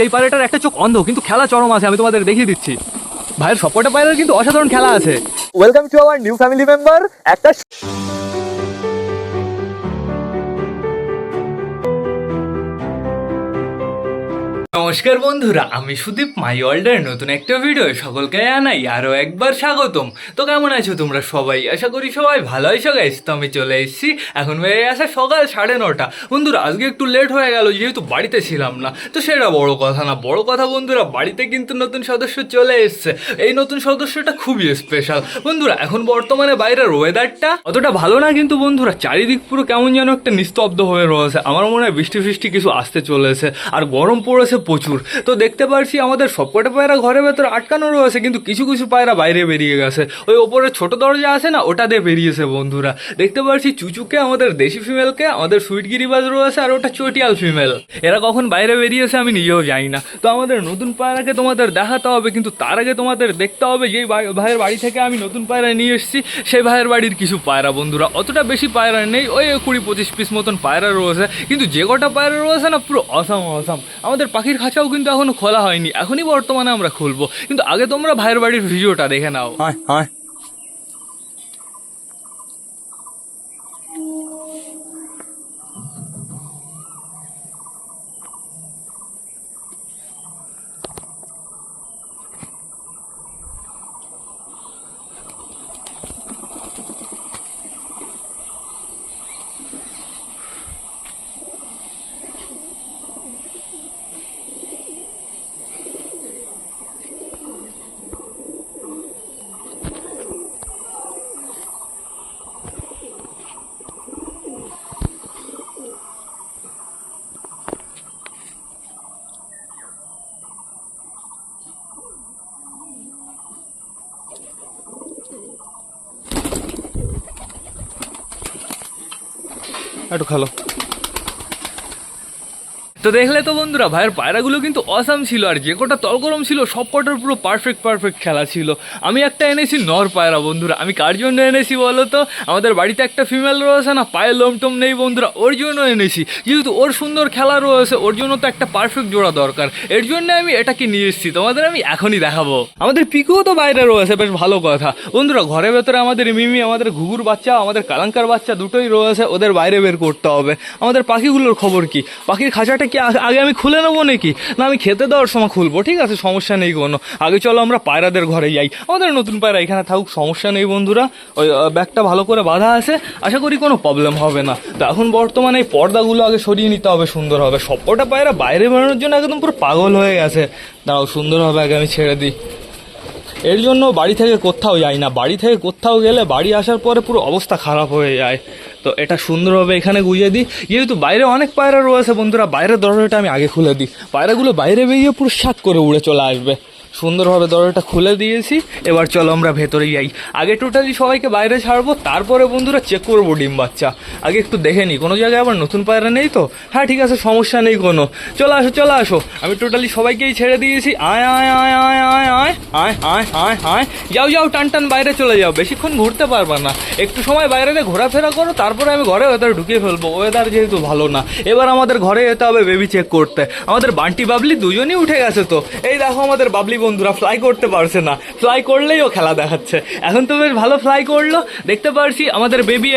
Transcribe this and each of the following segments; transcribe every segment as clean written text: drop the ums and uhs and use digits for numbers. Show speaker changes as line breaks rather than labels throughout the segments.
এই পায়রাটার একটা চোখ অন্ধ, কিন্তু খেলা চরম আছে। আমি তোমাদের দেখিয়ে দিচ্ছি। ভাইয়ের সবকটা পায়রার কিন্তু অসাধারণ খেলা আছে।
Welcome to our new family member. একটা
নমস্কার বন্ধুরা, আমি সুদীপ। মাই ওয়ার্ল্ডের নতুন একটা ভিডিও সকলকে জানাই আরও একবার স্বাগতম। তো কেমন আছো তোমরা সবাই? আশা করি সবাই ভালো আছো গাইস। তো আমি চলে এসেছি, এখন বেড়ে আসে সকাল 9:30। বন্ধুরা আজকে একটু লেট হয়ে গেল, যেহেতু বাড়িতে ছিলাম না। তো সেটা বড় কথা না, বড় কথা বন্ধুরা বাড়িতে কিন্তু নতুন সদস্য চলে এসছে। এই নতুন সদস্যটা খুবই স্পেশাল। বন্ধুরা এখন বর্তমানে বাইরের ওয়েদারটা অতটা ভালো না, কিন্তু বন্ধুরা চারিদিক পুরো কেমন যেন একটা নিস্তব্ধ হয়ে রয়েছে। আমার মনে হয় বৃষ্টি ফৃষ্টি কিছু আসতে চলেছে, আর গরম পড়েছে প্রচুর। তো দেখতে পারছি আমাদের সবকটা পায়রা ঘরের ভেতরে আটকানো রয়েছে, কিন্তু কিছু কিছু পায়রা বাইরে বেরিয়ে গেছে। ওই ওপরে ছোট দরজা আছে না, ওটা দিয়ে বেরিয়েছে বন্ধুরা। দেখতে পারছি চুচুকে, আমাদের দেশি ফিমেলকে, আমাদের সুইট গিরিবাজ রয়েছে, আর ওটা চটিয়াল ফিমেল। এরা কখন বাইরে বেরিয়েছে আমি নিজেও জানি না। তো আমাদের নতুন পায়রাকে তোমাদের দেখাতে হবে, কিন্তু তার আগে তোমাদের দেখতে হবে যেই ভাইয়ের বাড়ি থেকে আমি নতুন পায়রা নিয়ে এসেছি, সেই ভাইয়ের বাড়ির কিছু পায়রা। বন্ধুরা অতটা বেশি পায়রা নেই, ওই 20-25 পিস মতন পায়রা রয়েছে, কিন্তু যে কটা পায়রা রয়েছে না পুরো অসাম। আমাদের পাখির খাঁচাও কিন্তু এখনো খোলা হয়নি, এখনই বর্তমানে আমরা খুলবো। কিন্তু আগে তোমরা ভাইয়ের বাড়ির ভিডিওটা দেখে নাও।
একটু খালো। তো দেখলে তো বন্ধুরা ভাইয়ের পায়রাগুলো কিন্তু অসাম ছিল, আর যে কটা তলগরম ছিল সব কটার পুরো পারফেক্ট খেলা ছিল। আমি একটা এনেছি নর পায়রা বন্ধুরা। আমি কার জন্য এনেছি বলো তো? আমাদের বাড়িতে একটা ফিমেল রয়েছে না, পায়ে লোমটোম নেই বন্ধুরা, ওর জন্য এনেছি। যেহেতু ওর সুন্দর খেলা রয়েছে, ওর জন্য তো একটা পারফেক্ট জোড়া দরকার। এর জন্য আমি এটাকে নিয়ে এসেছি, তোমাদের আমি এখনই দেখাবো। আমাদের পিকুও তো বাইরে রয়েছে, বেশ ভালো কথা বন্ধুরা। ঘরের ভেতরে আমাদের মিমি, আমাদের ঘুঘুর বাচ্চা, আমাদের কালাঙ্কার বাচ্চা দুটোই রয়েছে, ওদের বাইরে বের করতে হবে। আমাদের পাখিগুলোর খবর কি? পাখির খাঁচাটা কি আগে আমি খুলে নেবো নাকি? না আমি খেতে দেওয়ার সময় খুলবো? ঠিক আছে, সমস্যা নেই কোনো। আগে চলো আমরা পায়রাদের ঘরে যাই। আমাদের নতুন পায়রা এখানে থাকুক, সমস্যা নেই বন্ধুরা। ওই ব্যাগটা ভালো করে বাঁধা আছে, আশা করি কোনো প্রবলেম হবে না। তো এখন বর্তমানে এই পর্দাগুলো আগে সরিয়ে নিতে হবে, সুন্দর হবে। সবকটা পায়রা বাইরে বেরোনোর জন্য একদম পুরো পাগল হয়ে গেছে। দাঁড়াও, সুন্দর হবে আগে আমি ছেড়ে দিই। এর জন্য বাড়ি থেকে কোথাও যাই না। বাড়ি থেকে কোথাও গেলে বাড়ি আসার পরে পুরো অবস্থা খারাপ হয়ে যায়। তো এটা সুন্দরভাবে এখানে গুঁজে দিই। যেহেতু বাইরে অনেক পায়রা রয়েছে বন্ধুরা, বাইরের দরজাটা আমি আগে খুলে দিই। পায়রাগুলো বাইরে বেরিয়ে পুরো শাক করে উড়ে চলে আসবে। সুন্দরভাবে দরজাটা খুলে দিয়েছি। এবার চলো আমরা ভেতরে যাই। আগে টোটালি সবাইকে বাইরে ছাড়বো, তারপরে বন্ধুরা চেক করবো ডিম বাচ্চা। আগে একটু দেখে নিই কোনো জায়গায় আবার নতুন পায়রা নেই তো। হ্যাঁ ঠিক আছে, সমস্যা নেই কোনো। চলে আসো। আমি টোটালি সবাইকেই ছেড়ে দিয়েছি। আয় আয় আয় আয় আয় আয় আয় আয় আয় আয় যাও টান বাইরে চলে যাও। বেশিক্ষণ ঘুরতে পারবা না, একটু সময় বাইরে ঘোরাফেরা করো, তারপরে আমি ঘরে ভেতরে ঢুকিয়ে ফেলবো। ওয়েদার যেহেতু ভালো না, এবার আমাদের ঘরে যেতে হবে বেবি চেক করতে। আমাদের বান্টি বাবলি দুজনই উঠে গেছে। তো এই দেখো আমাদের বাবলি বন্ধুরা ফ্লাই করতে পারছে না, ফ্লাই করলেই ও খেলা দেখাচ্ছে। এখন তো বেশ ভালো ফ্লাই করলো। দেখতে পারছি আমাদের বেবি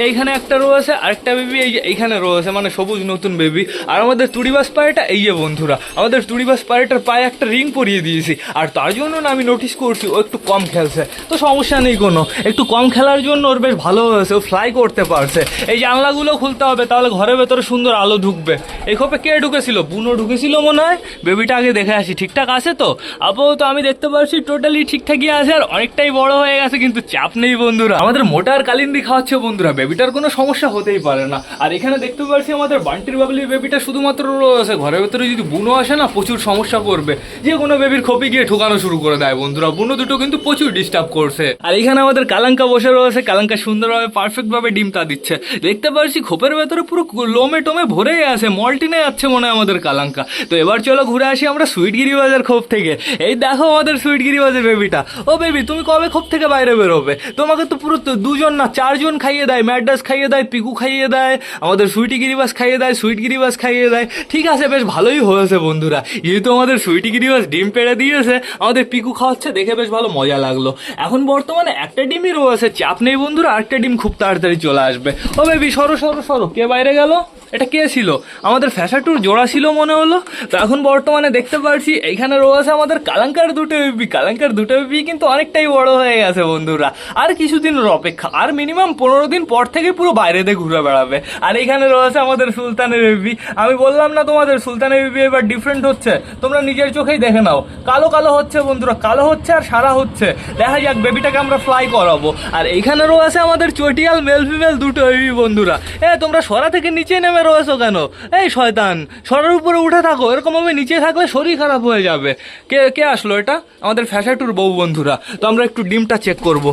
এইখানে একটা রয়েছে, আরেকটা বেবি এইখানে রয়েছে, মানে সবুজ নতুন বেবি। আর আমাদের তুড়িবাস পায়রাটা এই যে বন্ধুরা, আমাদের তুড়িবাস পায়রাটার পায়ে একটা রিং পরিয়ে দিয়েছি। আর তার জন্য না আমি নোটিস করছি ও একটু কম খেলছে। তো সমস্যা নেই কোনো, একটু কম খেলার জন্য ওর বেশ ভালো হয়েছে, ও ফ্লাই করতে পারছে। এই জানলাগুলো খুলতে হবে, তাহলে ঘরের ভেতরে সুন্দর আলো ঢুকবে। এই খোপে কে ঢুকেছিল? বুনো ঢুকেছিল মনে হয়। বেবিটা আগে দেখে আসি ঠিকঠাক আছে তো। আপাতত আমি দেখতে পাচ্ছি টোটালি ঠিকঠাকই আছে, আর অনেকটাই বড় হয়ে গেছে, কিন্তু চাপ নেই বন্ধুরা। আমাদের মোটার কালিন্দি খাওয়াচ্ছে বন্ধুরা, বেবিটার কোনো সমস্যা হতেই পারে না। আর এখানে দেখতে পাচ্ছি আমাদের বান্টির বাবলি বেবিটা শুধুমাত্র রয়েছে। ঘরের ভেতরে যদি বুনো আসে না, প্রচুর সমস্যা করবে। যে কোনো বেবির খোপে গিয়ে ঠোকানো শুরু করে দেয় বন্ধুরা। বুনো দুটো কিন্তু প্রচুর ডিস্টার্ব করছে। আর এখানে আমাদের কালাঙ্কা বসে রয়েছে, কালাঙ্কা সুন্দরভাবে পারফেক্টভাবে ডিমটা দিচ্ছে। দেখতে পাচ্ছি খোপের ভেতরে পুরো লোমে টোমে ভরে আছে, মল্টিনে যাচ্ছে মনে হয় আমাদের কালাঙ্কা। তো এবার চলো ঘুরে আসি আমরা সুইট গিরিবাজের খোপ থেকে। এই দেখো আমাদের সুইট গিরিবাজের বেবিটা। ও বেবি, তুমি কবে খোপ থেকে বাইরে বেরোবে? তোমাকে তো পুরো দুজন না 4জন খাইয়ে দেয়, ম্যাডাস খাইয়ে দেয়, পিকু খাইয়ে দেয়, আমাদের সুইটি গিরিবাজ খাইয়ে দেয়, সুইট গিরিবাজ খাইয়ে দেয়। ঠিক আছে, বেশ ভালোই হয়েছে বন্ধুরা, যেহেতু আমাদের সুইটি গিরিবাজ ডিম পেড়ে দিয়েছে, আমাদের পিকু খাওয়াচ্ছে, দেখে বেশ ভালো মজা লাগলো। এখন বর্তমানে একটা ডিমই রয়েছে, চাপ নেই বন্ধুরা, আরেকটা ডিম খুব তাড়াতাড়ি চলে আসবে। ও বেবি, সরো সরো সরো, কে বাইরে গেল? এটা কে ছিল? আমাদের ফ্যাশাটুর জোড়া ছিল মনে হলো। তো এখন বর্তমানে দেখতে পাচ্ছি এইখানে রয়েছে আমাদের কালাঙ্কার দুটো বেবি। কালাঙ্কার দুটো বেবি কিন্তু অনেকটাই বড় হয়ে গেছে বন্ধুরা, আর কিছুদিনের অপেক্ষা, আর মিনিমাম 15 দিন পর থেকে পুরো বাইরেতে ঘুরে বেড়াবে। আর এইখানে রয়েছে আমাদের সুলতানের বেবি। আমি বললাম না তোমাদের সুলতানের বেবি এবার ডিফারেন্ট হচ্ছে, তোমরা নিজের চোখেই দেখে নাও। কালো কালো হচ্ছে বন্ধুরা, কালো হচ্ছে আর সারা হচ্ছে। দেখা যাক বেবিটাকে আমরা ফ্লাই করাবো। আর এইখানে রয়েছে আমাদের চটিয়াল মেল ফিমেল দুটো বেবি বন্ধুরা। তোমরা সরা থেকে নিচে নেমে রয়েছো কেন? এই শয়তান, সরার উপরে উঠে থাকো, এরকম ভাবে নিচে থাকলে শরীর খারাপ হয়ে যাবে। কে কে আসলো? এটা আমাদের ফ্যাশাটুর বউ বন্ধুরা। তো আমরা একটু ডিমটা চেক করবো।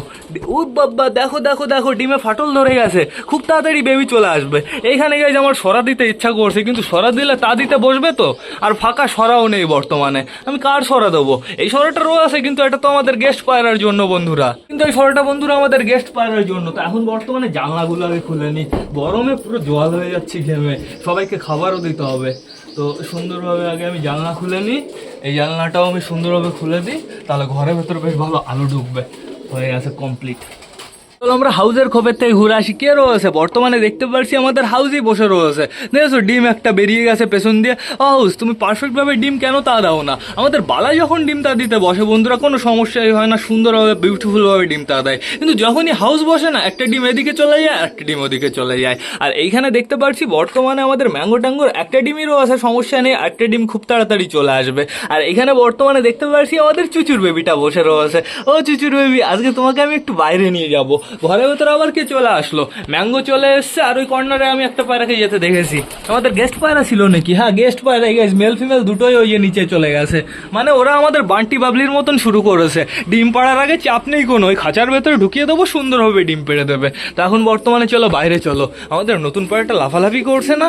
ও বাবা, দেখো দেখো দেখো, ডিমে ফাটল ধরে গেছে, খুব তাড়াতাড়ি বেবি চলে আসবে। এইখানে গাইজ আমার সরা দিতে ইচ্ছা করছে, কিন্তু সরা দিলে তা দিতে বসবে তো, আর ফাঁকা সরাও নেই বর্তমানে। আমি কার সরা দেবো? এই সরাটা রয়েছে, কিন্তু এটা তো আমাদের গেস্ট পায়রার জন্য বন্ধুরা, কিন্তু এই সরাটা বন্ধুরা আমাদের গেস্ট পায়রার জন্য। তো এখন বর্তমানে জানলাগুলো আগে খুলে নিই, গরমে পুরো জল হয়ে যাচ্ছি ঘেমে, সবাইকে খাবারও দিতে হবে। তো সুন্দরভাবে আগে আমি জানলা খুলে নিই, এই জানলাটাও আমি সুন্দরভাবে খুলে দিই, তাহলে ঘরের ভেতরে বেশ ভালো আলো ঢুকবে। হয়ে গেছে কমপ্লিট। চলো আমরা হাউসের খোপের থেকে ঘুরে আসি। কে রয়েছে? বর্তমানে দেখতে পাচ্ছি আমাদের হাউসেই বসে রয়েছে। দেখেছো ডিম একটা বেরিয়ে গেছে পেছন দিয়ে। হাউস, তুমি পারফেক্টভাবে ডিম কেন তা দাও না? আমাদের বালা যখন ডিম তা দিতে বসে বন্ধুরা, কোনো সমস্যাই হয় না, সুন্দরভাবে বিউটিফুলভাবে ডিম তা দেয়। কিন্তু যখনই হাউস বসে না, একটা ডিম এদিকে চলে যায়, একটা ডিম ওদিকে চলে যায়। আর এইখানে দেখতে পাচ্ছি বর্তমানে আমাদের ম্যাঙ্গো ট্যাঙ্গোর একটা ডিমই রয়েছে, সমস্যা নেই, একটা ডিম খুব তাড়াতাড়ি চলে আসবে। আর এখানে বর্তমানে দেখতে পাচ্ছি আমাদের চুচুর বেবিটা বসে রয়েছে। ও চুচুর বেবি, আজকে তোমাকে আমি একটু বাইরে নিয়ে যাবো। ঘরের ভেতরে আবার কে চলে আসলো? ম্যাঙ্গো চলে এসছে, আর ওই কর্নারে আমি একটা পায়রাকে যেতে দেখেছি। আমাদের গেস্ট পায়রা ছিল নাকি? হ্যাঁ, গেস্ট পায়রা গেছে, মেল ফিমেল দুটোই ওই যে নিচে চলে গেছে। মানে ওরা আমাদের বান্টি বাবলির মতন শুরু করেছে। ডিম পাড়ার আগে চাপ নেই কোনো, ওই খাঁচার ভেতরে ঢুকিয়ে দেবো, সুন্দরভাবে ডিম পেড়ে দেবে। তো এখন বর্তমানে চলো বাইরে চলো, আমাদের নতুন পায়রাটা লাফালাফি করছে না?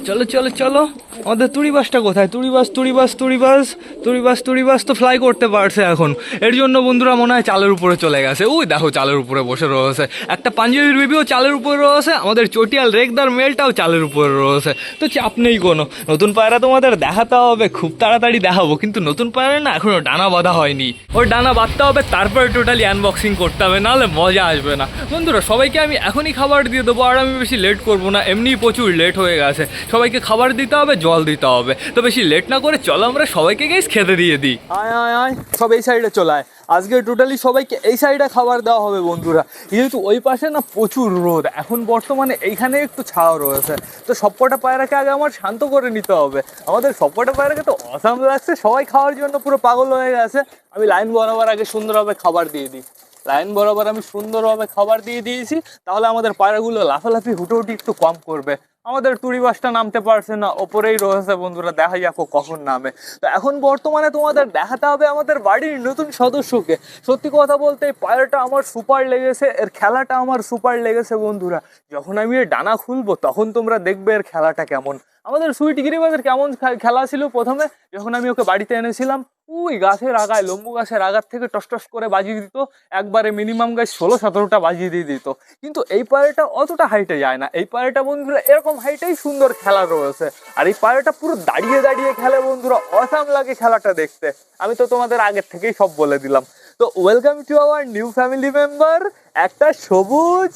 চলো চলো চলো। আমাদের তুড়িবাসটা কোথায়? তুড়িবাস তুড়িবাস তুড়িবাস তুড়িবাস তুড়িবাস তো ফ্লাই করতে পারছে এখন। এর জন্য বন্ধুরা মনে হয় চালের উপরে চলে গেছে। ওই দেখো চালের উপরে বসে রয়েছে, একটা পাঞ্জাবির বেবিও চালের উপরে রয়েছে, আমাদের চটিয়াল রেগদার মেলটাও চালের উপরে রয়েছে। তো চাপ নেই কোনো। নতুন পায়রা তোমাদের দেখাতে হবে, খুব তাড়াতাড়ি দেখাবো, কিন্তু নতুন পায়রা না এখনো ডানা বাঁধা হয়নি, ওর ডানা বাঁধতে হবে, তারপরে টোটালি আনবক্সিং করতে হবে, নাহলে মজা আসবে না বন্ধুরা। সবাইকে আমি এখনই খাবার দিয়ে দেবো, আর আমি বেশি লেট করবো না, এমনিই প্রচুর লেট হয়ে গেছে। সবাইকে খাবার দিতে হবে, জল দিতে হবে। তো বেশি লেট না করে চলো আমরা সবাইকে গাইস খেতে দিয়ে দিই।
আয় আয় আয়, সব এই সাইডে চলে আয়। আজকে টোটালি সবাইকে এই সাইডে খাবার দেওয়া হবে বন্ধুরা, যেহেতু ওই পাশে না প্রচুর রোদ, এখন বর্তমানে এইখানে একটু ছাওয়া রয়েছে। তো সবকটা পায়রাকে আগে আমার শান্ত করে নিতে হবে। আমাদের সবকটা পায়রাকে তো অসাম লাগছে, সবাই খাওয়ার জন্য পুরো পাগল হয়ে গেছে। আমি লাইন বরাবর আগে সুন্দরভাবে খাবার দিয়ে দিই, লাইন বরাবর আমি সুন্দরভাবে খাবার দিয়ে দিয়েছি, তাহলে আমাদের পায়রাগুলো লাফালাফি হুটোহুটি একটু কম করবে। আমাদের তুড়িবাসটা নামতে পারছে না, ওপরেই রয়েছে বন্ধুরা, দেখা যাক ও কখন নামে। তো এখন বর্তমানে তোমাদের দেখাতে হবে আমাদের বাড়ির নতুন সদস্যকে। সত্যি কথা বলতে এই পায়রাটা আমার সুপার লেগেছে, এর খেলাটা আমার সুপার লেগেছে বন্ধুরা। যখন আমি এর ডানা খুলবো তখন তোমরা দেখবে এর খেলাটা কেমন। আমাদের সুইট গিরিবাজের কেমন খেলা ছিল প্রথমে, যখন আমি ওকে বাড়িতে এনেছিলাম, ওই গাছের আগায়, লম্বু গাছের আগার থেকে টস টস করে বাজিয়ে দিত, একবারে মিনিমাম গাছ 16-17টা বাজিয়ে দিয়ে দিত। কিন্তু এই পায়রাটা অতটা হাইটে যায় না, এই পায়রাটা বন্ধুরা এরকম হাইটেই সুন্দর খেলা রয়েছে। আর এই পায়রাটা পুরো দাঁড়িয়ে দাঁড়িয়ে খেলে বন্ধুরা, অসাম লাগে খেলাটা দেখতে। আমি তো তোমাদের আগের থেকেই সব বলে দিলাম। তো welcome to our new family member, একটা সবুজ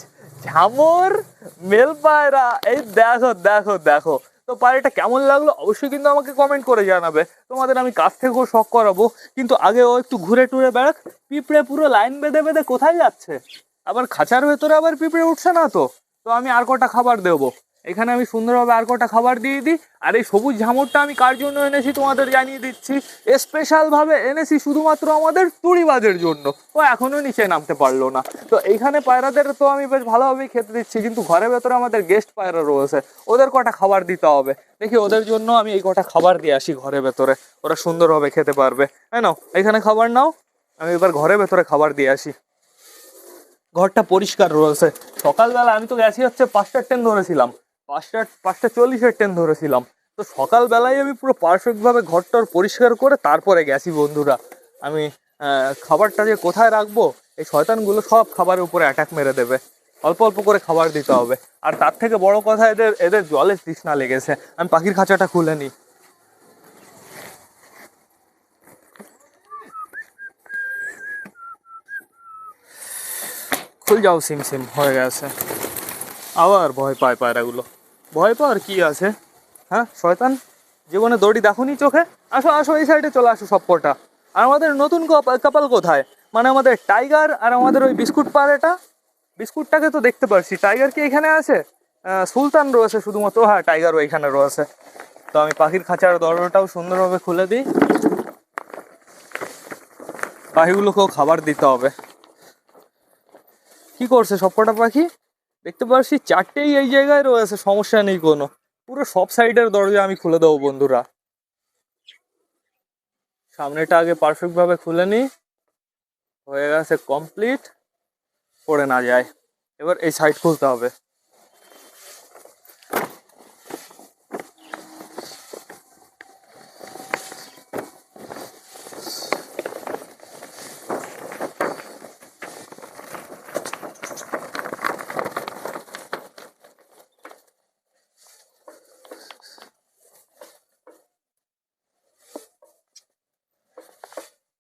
ঝামর মেল পায়রা। এই দেখো দেখো দেখো। তো পায়রাটা কেমন লাগলো অবশ্যই কিন্তু আমাকে কমেন্ট করে জানাবে, তোমাদের আমি কাছ থেকেও শখ করাবো। কিন্তু আগে ও একটু ঘুরে টুরে বেড়াক। পিঁপড়ে পুরো লাইন বেঁধে বেঁধে কোথায় যাচ্ছে? আবার খাঁচার ভেতরে আবার পিঁপড়ে উঠছে না তো? তো আমি আর কটা খাবার দেবো, এখানে আমি সুন্দরভাবে আর কটা খাবার দিয়ে দিই। আর এই সবুজ ঝামরটা আমি কার জন্য এনেছি তোমাদের জানিয়ে দিচ্ছি, স্পেশালভাবে এনেছি শুধুমাত্র আমাদের তুড়িবাজের জন্য। ও এখনো নিচে নামতে পারলো না। তো এইখানে পায়রাদের তো আমি বেশ ভালোভাবেই খেতে দিচ্ছি, কিন্তু ঘরের ভেতরে আমাদের গেস্ট পায়রা রয়েছে, ওদের কটা খাবার দিতে হবে। দেখি ওদের জন্য আমি এই কটা খাবার দিয়ে আসি ঘরের ভেতরে, ওরা সুন্দরভাবে খেতে পারবে। হ্যাঁ নাও, এখানে খাবার নাও, আমি এবার ঘরের ভেতরে খাবার দিয়ে আসি। ঘরটা পরিষ্কার রয়েছে। সকালবেলা আমি তো গেছি হচ্ছে 5টার ট্রেন ধরেছিলাম, 5:40-এর ট্রেন ধরেছিলাম। তো সকালবেলায় আমি পুরো পারফেক্টভাবে ঘরটার পরিষ্কার করে তারপরে গেছি বন্ধুরা। আমি খাবারটা যে কোথায় রাখবো, এই শয়তানগুলো সব খাবারের উপরে অ্যাটাক মেরে দেবে। অল্প অল্প করে খাবার দিতে হবে। আর তার থেকে বড় কথা, এদের এদের জলের তৃষ্ণা লেগেছে। আমি পাখির খাঁচাটা খুলে নিই। খুল যাও, সিম সিম হয়ে গেছে। আবার ভয় পায় পায়রাগুলো। ভয় পাওয়ার কি আছে? হ্যাঁ শয়তান, জীবনে দড়ি দেখোনি চোখে? আসো আসো, এই সাইডে চলে আসো সব কটা। আর আমাদের নতুন কাপাল কোথায়? মানে আমাদের টাইগার আর আমাদের ওই বিস্কুট পাড়াটা। বিস্কুটটাকে তো দেখতে পারছি, টাইগার কি এখানে আছে? সুলতান রয়েছে শুধুমাত্র। হ্যাঁ, টাইগার ওইখানে রয়েছে। তো আমি পাখির খাঁচার দরজাটাও সুন্দরভাবে খুলে দিই। পাখিগুলোকেও খাবার দিতে হবে। কি করছে সবকটা পাখি? দেখতে পাচ্ছি চারটেই এই জায়গায় রয়েছে, সমস্যা নেই কোনো। পুরো সব সাইডের দরজা আমি খুলে দেবো বন্ধুরা। সামনেটা আগে পারফেক্ট ভাবে খুলে নিই। হয়ে গেছে কমপ্লিট, পড়ে না যায়। এবার এই সাইড খুলতে হবে।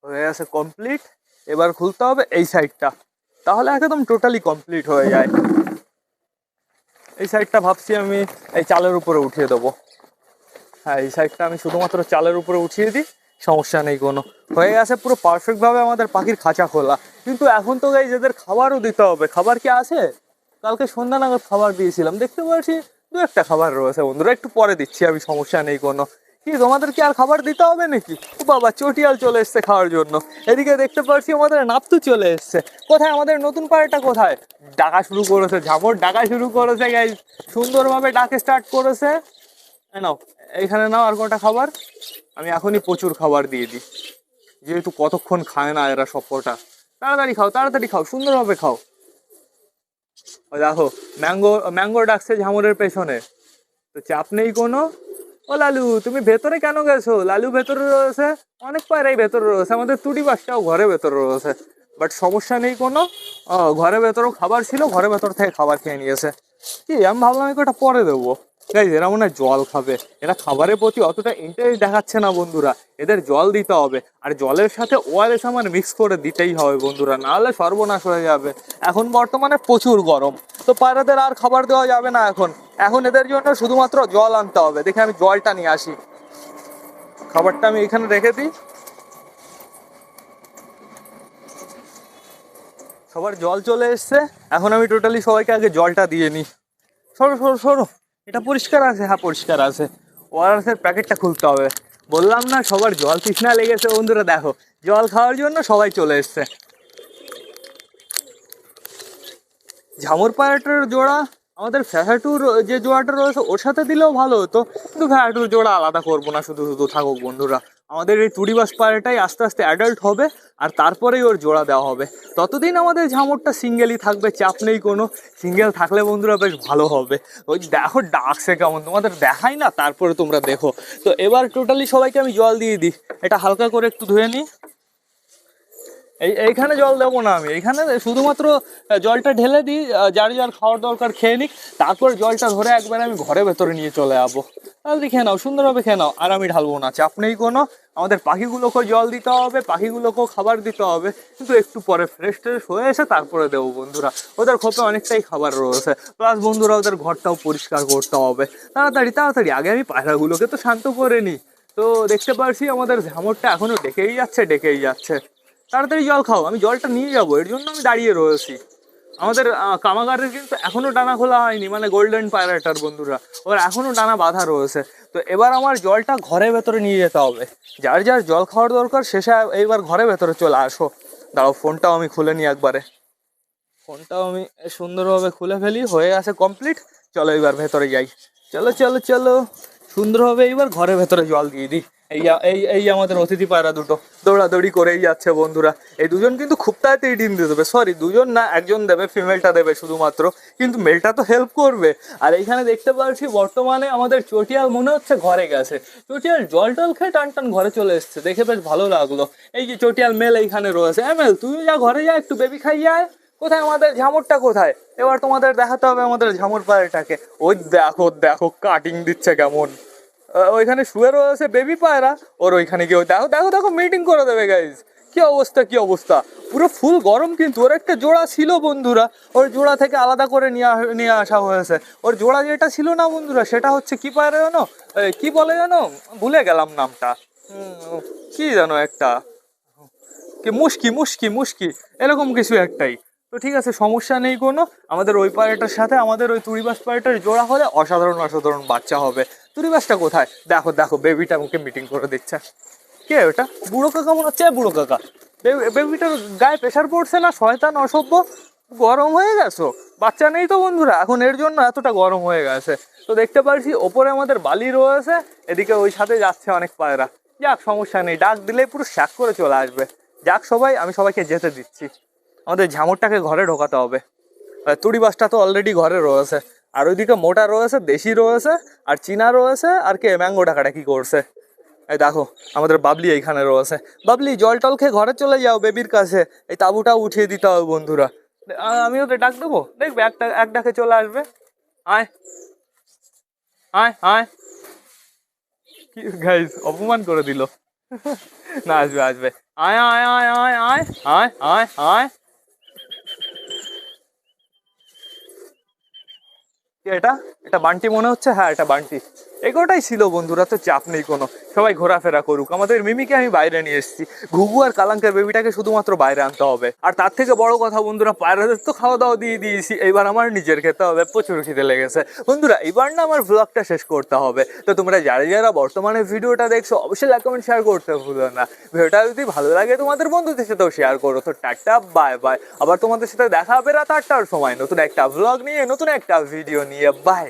হয়ে গেছে কমপ্লিট। এবার খুলতে হবে এই সাইডটা, তাহলে একদম টোটালি কমপ্লিট হয়ে যায়। এই সাইডটা ভাবছি আমি এই চালের উপরে উঠিয়ে দেবো। হ্যাঁ, এই সাইডটা আমি শুধুমাত্র চালের উপরে উঠিয়ে দিই, সমস্যা নেই কোনো। হয়ে গেছে পুরো পারফেক্টভাবে আমাদের পাখির খাঁচা খোলা। কিন্তু এখন তো গাইস এদের খাবারও দিতে হবে। খাবার কি আছে? কালকে সন্ধ্যা নাগাদ খাবার দিয়েছিলাম, দেখতে পাচ্ছি দু একটা খাবার রয়েছে বন্ধুরা। একটু পরে দিচ্ছি আমি, সমস্যা নেই কোনো। কি তোমাদের কি আর খাবার দিতে হবে নাকি? ও বাবা, চটিয়াল চলে এসছে খাওয়ার জন্য। এদিকে দেখতে পাচ্ছি আমাদের নাপতু চলে এসছে। কোথায় আমাদের নতুন পায়রাটা? কোথায়? ডাকা শুরু করেছে, ঝামর ডাকা শুরু করেছে গাইস। সুন্দরভাবে ডাকে স্টার্ট করেছে। নাও, এইখানে নাও আর কটা খাবার। আমি এখনই প্রচুর খাবার দিয়ে দিই, যেহেতু কতক্ষণ খায় না এরা সব কটা। তাড়াতাড়ি খাও, তাড়াতাড়ি খাও, সুন্দরভাবে খাও। ও দেখো, ম্যাঙ্গো ডাকছে ঝামরের পেছনে। তো চাপ নেই কোনো। ও লালু, তুমি ভেতরে কেন গেছো? লালু ভেতরে রয়েছে, অনেক পায়রাই ভেতরে রয়েছে। আমাদের তুটি বাসটাও ঘরে ভেতরে রয়েছে, বাট সমস্যা নেই কোনো। ঘরে ভেতরেও খাবার ছিল, ঘরে ভেতর থেকে খাবার খেয়ে নিয়েছে। কি, আমি ভাবলাম আমি কটা পরে দেবো। গাইজ, এরা মনে হয় জল খাবে। এরা খাবারের প্রতি অতটা ইন্টারেস্ট দেখাচ্ছে না বন্ধুরা। এদের জল দিতে হবে, আর জলের সাথে ওআরএস আমার মিক্স করে দিতেই হবে বন্ধুরা, নাহলে সর্বনাশ হয়ে যাবে। এখন বর্তমানে প্রচুর গরম, তো পায়রাদের আর খাবার দেওয়া যাবে না এখন। এখন এদের জন্য শুধুমাত্র জল আনতে হবে। দেখে আমি জলটা নিয়ে আসি। খাবারটা আমি এখানে রেখে দিই। সবার জল চলে এসছে। এখন আমি টোটালি সবাইকে আগে জলটা দিয়ে নিই। সরো সরো সরো, এটা পরিষ্কার আছে? হ্যাঁ পরিষ্কার আছে। ওআরএসের প্যাকেটটা খুলতে হবে। বললাম না সবার জল তৃষ্ণা লেগেছে বন্ধুরা। দেখো, জল খাওয়ার জন্য সবাই চলে এসছে। ঝামর পায়রাটার জোড়া আমাদের ফ্যাহাটুর যে জোড়াটা রয়েছে ওর সাথে দিলেও ভালো হতো, কিন্তু ফ্যাহাটুর জোড়া আলাদা করবো না, শুধু শুধু থাকুক বন্ধুরা। আমাদের এই তুড়িবাস পায়রাটাই আস্তে আস্তে অ্যাডাল্ট হবে, আর তারপরেই ওর জোড়া দেওয়া হবে। ততদিন আমাদের ঝামরটা সিঙ্গেলই থাকবে, চাপ নেই কোনো। সিঙ্গেল থাকলে বন্ধুরা বেশ ভালো হবে। ওই দেখো ডাকছে কেমন, তোমাদের দেখাই না, তারপরে তোমরা দেখো। তো এবার টোটালি সবাইকে আমি জল দিয়ে দিই। এটা হালকা করে একটু ধুয়ে নিই। এইখানে জল দেবো না আমি, এইখানে শুধুমাত্র জলটা ঢেলে দিই। যার যার খাওয়ার দরকার খেয়ে নিক, তারপর জলটা ধরে একবার আমি ঘরে ভেতরে নিয়ে চলে যাবো। তাহলে খেয়ে নাও, সুন্দরভাবে খেয়ে নাও, আর আমি ঢালবো না, চাপ নেই কোনো। আমাদের পাখিগুলোকেও জল দিতে হবে, পাখিগুলোকেও খাবার দিতে হবে, কিন্তু একটু পরে ফ্রেশ ট্রেশ হয়ে এসে তারপরে দেবো বন্ধুরা। ওদের খোপে অনেকটাই খাবার রয়েছে, প্লাস বন্ধুরা ওদের ঘরটাও পরিষ্কার করতে হবে। তাড়াতাড়ি তাড়াতাড়ি, আগে আমি পায়রাগুলোকে তো শান্ত করে নিই। তো দেখতে পাচ্ছি আমাদের ঝামরটা এখনো ডেকেই যাচ্ছে, ডেকেই যাচ্ছে। তাড়াতাড়ি জল খাও, আমি জলটা নিয়ে যাবো, এর জন্য আমি দাঁড়িয়ে রয়েছি। আমাদের কামাগারের কিন্তু এখনো ডানা খোলা হয়নি, মানে গোল্ডেন পায়রাটার বন্ধুরা, ওর এখনো ডানা বাঁধা রয়েছে। তো এবার আমার জলটা ঘরের ভেতরে নিয়ে যেতে হবে। যার যার জল খাওয়ার দরকার শেষে এইবার ঘরের ভেতরে চলে আসো। দাঁড়াও, ফোনটাও আমি খুলে নিই একবারে। ফোনটাও আমি সুন্দরভাবে খুলে ফেলি। হয়ে গেছে কমপ্লিট। চলো এবার ভেতরে যাই। চলো চলো চলো, সুন্দরভাবে এইবার ঘরের ভেতরে জল দিয়ে দিই। এই এই এই আমাদের অতিথি পায়রা দুটো দৌড়াদৌড়ি করেই যাচ্ছে বন্ধুরা। এই দুজন কিন্তু খুব তাড়াতাড়ি ডিম দিয়ে দেবে, সরি দুজন না, একজন দেবে, ফিমেলটা দেবে শুধুমাত্র, কিন্তু মেলটা তো হেল্প করবে। আর এইখানে দেখতে পাচ্ছি বর্তমানে আমাদের চটিয়াল মনে হচ্ছে ঘরে গেছে। চটিয়াল জল টল খেয়ে টান টান ঘরে চলে এসছে, দেখে বেশ ভালো লাগলো। এই যে চটিয়াল মেল এইখানে রয়েছে, মেল তুই যা ঘরে যা, একটু বেবি খাই যায়। কোথায় আমাদের ঝামরটা কোথায়? এবার তোমাদের দেখাতে হবে আমাদের ঝামর পায়রাটাকে। ওই দেখো দেখো কাটিং দিচ্ছে কেমন, ওইখানে শুয়ে রয়েছে বেবি পায়রা, ওর ওইখানে গিয়ে দেখো দেখো দেখো মিটিং করে দেবে গাইজ। কি অবস্থা কি অবস্থা, পুরো ফুল গরম। কিন্তু ওর একটা জোড়া ছিল বন্ধুরা, ওর জোড়া থেকে আলাদা করে নিয়ে আসা হয়েছে। ওর জোড়া যেটা ছিল না বন্ধুরা, সেটা হচ্ছে কি পায়রা জানো, কি বলে জানো, ভুলে গেলাম নামটা, কি জানো একটা, কি মুশকি মুশকি মুশকি এরকম কিছু একটাই। তো ঠিক আছে, সমস্যা নেই কোনো। আমাদের ওই পায়রাটার সাথে আমাদের ওই তুড়িবাস পায়রাটার জোড়া হলে অসাধারণ অসাধারণ বাচ্চা হবে। তুড়িবাসটা কোথায়? দেখো দেখো বেবিটা আমাকে মিটিং করে দিচ্ছে। কে ওটা? বুড়ো কাকা মনে হচ্ছে, বুড়ো কাকা। বেবিটার গায়ে প্রেশার পড়ছে না? শয়তান অসভ্য, গরম হয়ে গেছো। বাচ্চা নেই তো বন্ধুরা এখন, এর জন্য এতটা গরম হয়ে গেছে। তো দেখতে পাচ্ছি ওপরে আমাদের বালি রয়েছে, এদিকে ওই সাথে যাচ্ছে অনেক পায়রা। যাক সমস্যা নেই, ডাক দিলেই পুরো শ্যাক করে চলে আসবে। যাক সবাই, আমি সবাইকে যেতে দিচ্ছি। আমাদের ঝামরটাকে ঘরে ঢোকাতে হবে। তুড়িবাসটা তো অলরেডি ঘরে রয়েছে, আর ওইদিকে মোটা রয়েছে, দেশি রয়েছে, আর চীনা রয়েছে, আর কে ম্যাঙ্গো টাকাটা কি করছে। এই দেখো আমাদের বাবলি এইখানে রয়েছে। বাবলি জল টল খেয়ে ঘরে চলে যাও বেবির কাছে, এই তাঁবুটাও উঠিয়ে দিতে হবে বন্ধুরা। আমিও তো ডাক দেবো, দেখবে এক ডাকে চলে আসবে। আয় আয় আয়, কি গাইস অপমান করে দিল। না আসবে আসবে, আয় আয় আয় আয় আয় আয় আয় আয়। এটা এটা বান্টি মনে হচ্ছে, হ্যাঁ এটা বান্টি। এগোটাই ছিল বন্ধুরা, তো চাপ নেই কোনো, সবাই ঘোরাফেরা করুক। আমাদের মিমিকে আমি বাইরে নিয়ে এসেছি, ঘুঘু আর কালাঙ্কের বেবিটাকে শুধুমাত্র বাইরে আনতে হবে। আর তার থেকে বড় কথা বন্ধুরা, পায়রাদের তো খাওয়া দাওয়া দিয়ে দিয়েছি, এইবার আমার নিজের খেতে হবে, প্রচুর খিদে লেগেছে বন্ধুরা। এইবার না আমার ব্লগটা শেষ করতে হবে। তো তোমরা যারা যারা বর্তমানে ভিডিওটা দেখছো অবশ্যই লাইক কমেন্ট শেয়ার করতে ভুলো না। ভিডিওটা যদি ভালো লাগে তোমাদের বন্ধুদের সাথেও শেয়ার করো। তো টাটা বাই বাই, আবার তোমাদের সাথে দেখা হবে রাত 8টার সময় নতুন একটা ব্লগ নিয়ে, নতুন একটা ভিডিও নিয়ে। বাই।